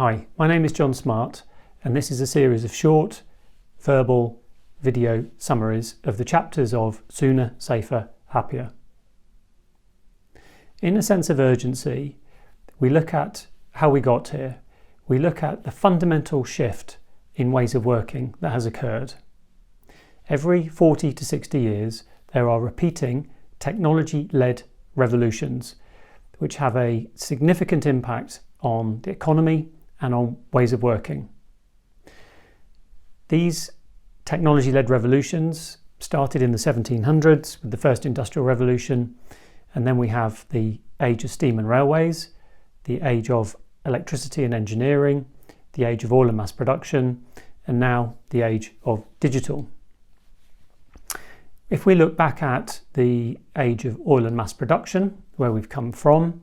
Hi, my name is John Smart, and this is a series of short, verbal, video summaries of the chapters of Sooner, Safer, Happier. In a sense of urgency, we look at how we got here. We look at the fundamental shift in ways of working that has occurred. Every 40 to 60 years, there are repeating technology-led revolutions which have a significant impact on the economy and on ways of working. These technology-led revolutions started in the 1700s with the first industrial revolution, and then we have the age of steam and railways, the age of electricity and engineering, the age of oil and mass production, and now the age of digital. If we look back at the age of oil and mass production, where we've come from,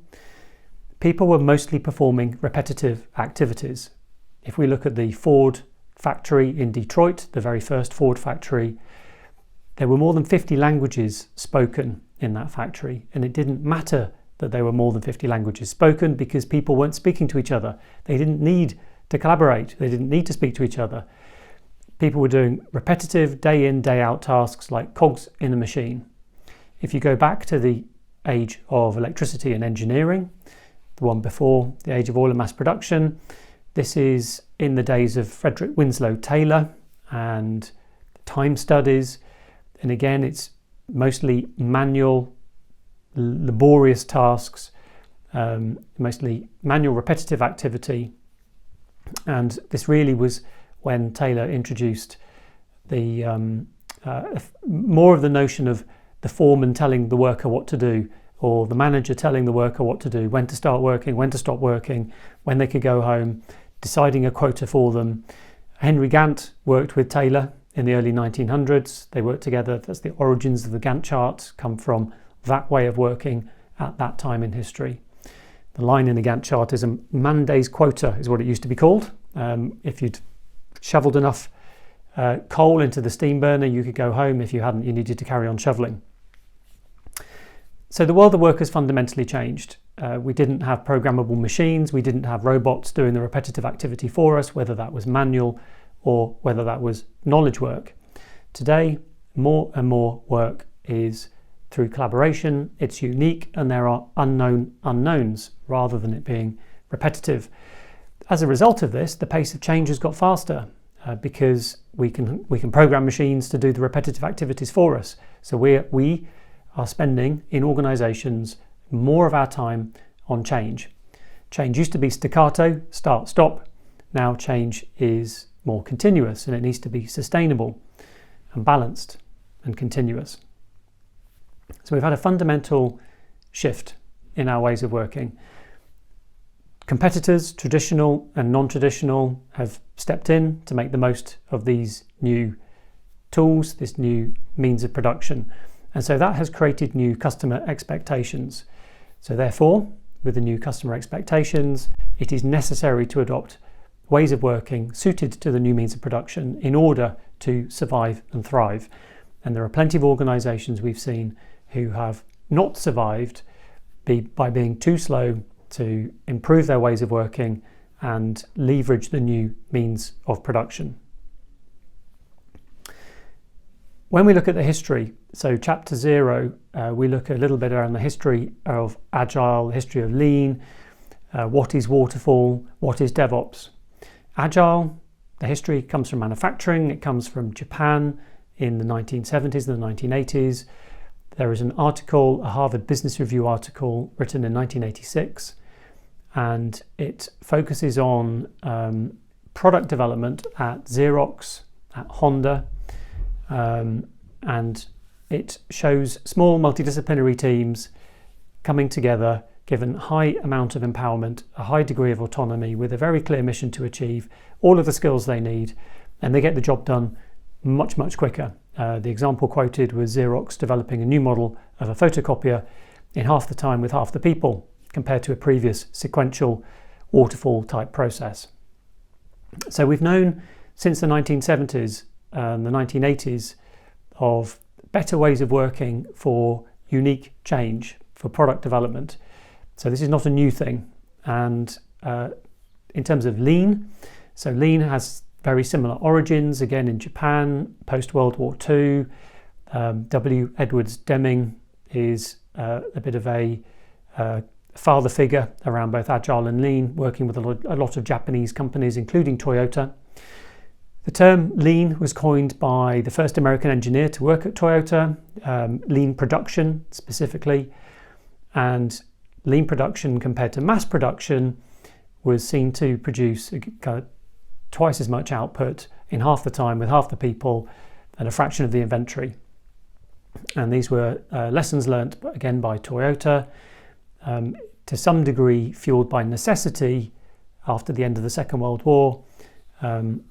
people were mostly performing repetitive activities. If we look at the Ford factory in Detroit, the very first Ford factory, there were more than 50 languages spoken in that factory, and it didn't matter that there were more than 50 languages spoken because people weren't speaking to each other. They didn't need to collaborate. They didn't need to speak to each other. People were doing repetitive day in, day out tasks like cogs in a machine. If you go back to the age of electricity and engineering, the one before the age of oil and mass production, this is in the days of Frederick Winslow Taylor and time studies. And again, it's mostly manual, laborious tasks, mostly manual repetitive activity. And this really was when Taylor introduced the more of the notion of the foreman telling the worker what to do, or the manager telling the worker what to do, when to start working, when to stop working, when they could go home, deciding a quota for them. Henry Gantt worked with Taylor in the early 1900s. They worked together. That's the origins of the Gantt chart, come from that way of working at that time in history. The line in the Gantt chart is a man day's quota, is what it used to be called. If you'd shoveled enough coal into the steam burner, you could go home. If you hadn't, you needed to carry on shoveling. So the world of work has fundamentally changed. We didn't have programmable machines. We didn't have robots doing the repetitive activity for us, whether that was manual or whether that was knowledge work. Today, more and more work is through collaboration. It's unique, and there are unknown unknowns rather than it being repetitive. As a result of this, the pace of change has got faster because we can program machines to do the repetitive activities for us. So we are spending in organisations more of our time on change. Change used to be staccato, start, stop. Now change is more continuous, and it needs to be sustainable and balanced and continuous. So we've had a fundamental shift in our ways of working. Competitors, traditional and non-traditional, have stepped in to make the most of these new tools, this new means of production. And so that has created new customer expectations. So therefore, with the new customer expectations, it is necessary to adopt ways of working suited to the new means of production in order to survive and thrive. And there are plenty of organisations we've seen who have not survived by being too slow to improve their ways of working and leverage the new means of production. When we look at the history, so chapter 0, we look a little bit around the history of Agile, the history of Lean, what is waterfall, what is DevOps. Agile, the history comes from manufacturing. It comes from Japan in the 1970s and the 1980s. There is an article, a Harvard Business Review article written in 1986, and it focuses on product development at Xerox, at Honda, and it shows small multidisciplinary teams coming together, given a high amount of empowerment, a high degree of autonomy, with a very clear mission to achieve all of the skills they need, and they get the job done much, much quicker. The example quoted was Xerox developing a new model of a photocopier in half the time with half the people, compared to a previous sequential waterfall type process. So we've known since the 1970s and the 1980s of better ways of working for unique change, for product development. So this is not a new thing, and in terms of lean, so lean has very similar origins, again in Japan, post-World War II. W. Edwards Deming is a bit of a father figure around both Agile and Lean, working with a lot of Japanese companies, including Toyota. The term Lean was coined by the first American engineer to work at Toyota, Lean production specifically. And Lean production compared to mass production was seen to produce twice as much output in half the time with half the people and a fraction of the inventory. And these were lessons learnt again by Toyota, to some degree fueled by necessity after the end of the Second World War,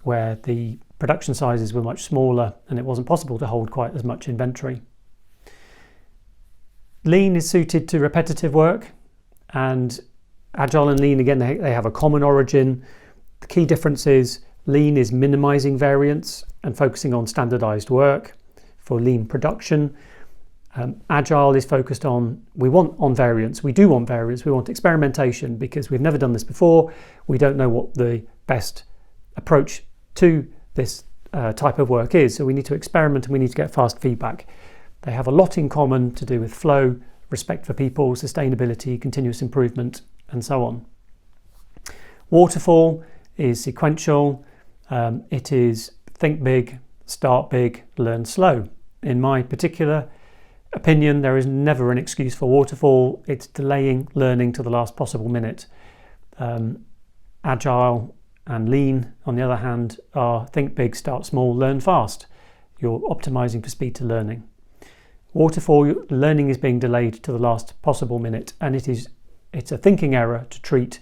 where the production sizes were much smaller and it wasn't possible to hold quite as much inventory. Lean is suited to repetitive work, and Agile and Lean, again, they have a common origin. The key difference is Lean is minimizing variance and focusing on standardized work for Lean production. Agile is focused on, we want variance, we want experimentation, because we've never done this before. We don't know what the best approach to this type of work is, so we need to experiment and we need to get fast feedback. They have a lot in common to do with flow, respect for people, sustainability, continuous improvement, and so on. Waterfall is sequential. It is think big, start big, learn slow. In my particular opinion, there is never an excuse for waterfall. It's delaying learning to the last possible minute. Agile and Lean, on the other hand, are think big, start small, learn fast. You're optimizing for speed to learning. Waterfall, learning is being delayed to the last possible minute, and it's a thinking error to treat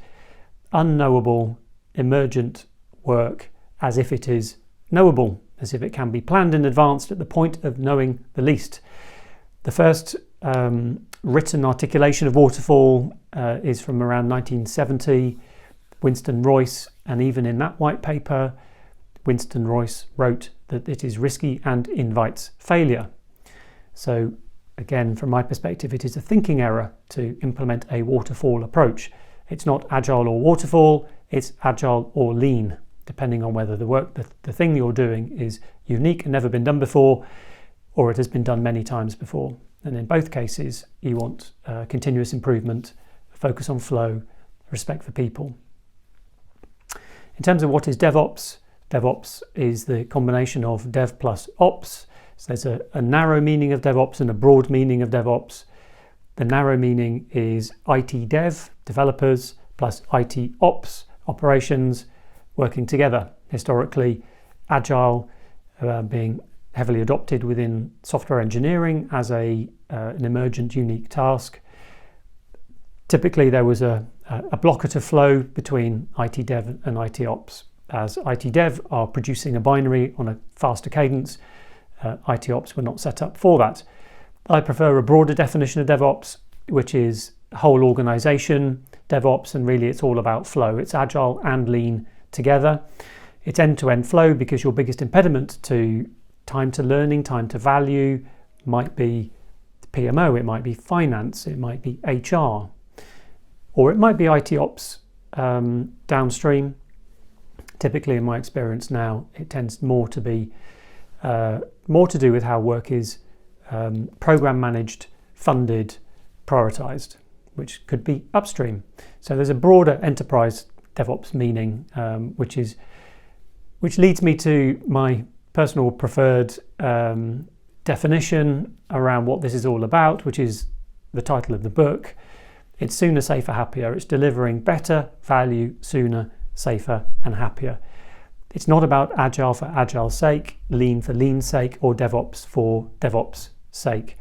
unknowable, emergent work as if it is knowable, as if it can be planned in advance at the point of knowing the least. The first written articulation of waterfall is from around 1970, Winston Royce, and even in that white paper, Winston Royce wrote that it is risky and invites failure. So again, from my perspective, it is a thinking error to implement a waterfall approach. It's not Agile or waterfall, it's Agile or Lean, depending on whether the thing you're doing is unique and never been done before, or it has been done many times before. And in both cases, you want continuous improvement, focus on flow, respect for people. In terms of what is DevOps, DevOps is the combination of dev plus ops. So there's a narrow meaning of DevOps and a broad meaning of DevOps. The narrow meaning is IT dev, developers, plus IT ops, operations, working together. Historically, Agile being heavily adopted within software engineering as an emergent, unique task. Typically, there was a blocker to flow between IT dev and IT ops, as IT dev are producing a binary on a faster cadence. IT ops were not set up for that. I prefer a broader definition of DevOps, which is whole organization DevOps, and really it's all about flow. It's Agile and Lean together. It's end-to-end flow, because your biggest impediment to time to learning, time to value might be PMO, it might be finance, it might be HR, or it might be IT ops downstream. Typically, in my experience now, it tends more to be more to do with how work is program managed, funded, prioritized, which could be upstream. So there's a broader enterprise DevOps meaning, which leads me to my personal preferred definition around what this is all about, which is the title of the book. It's sooner, safer, happier. It's delivering better value sooner, safer, and happier. It's not about Agile for Agile's sake, Lean for Lean's sake, or DevOps for DevOps' sake.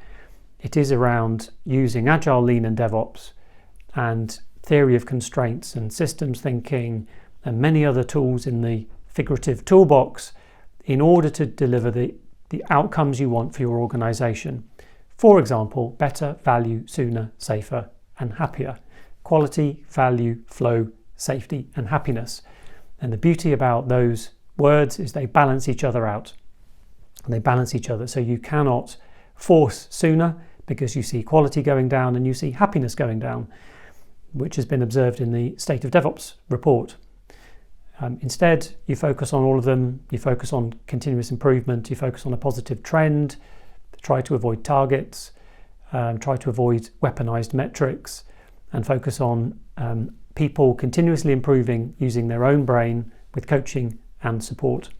It is around using Agile, Lean, and DevOps, and theory of constraints and systems thinking and many other tools in the figurative toolbox in order to deliver the outcomes you want for your organization. For example, better value sooner, safer, and happier. Quality, value, flow, safety, and happiness. And the beauty about those words is they balance each other out. And they balance each other. So you cannot force sooner, because you see quality going down and you see happiness going down, which has been observed in the State of DevOps report. Instead, you focus on all of them, you focus on continuous improvement, you focus on a positive trend, try to avoid targets, try to avoid weaponized metrics, and focus on people continuously improving using their own brain with coaching and support.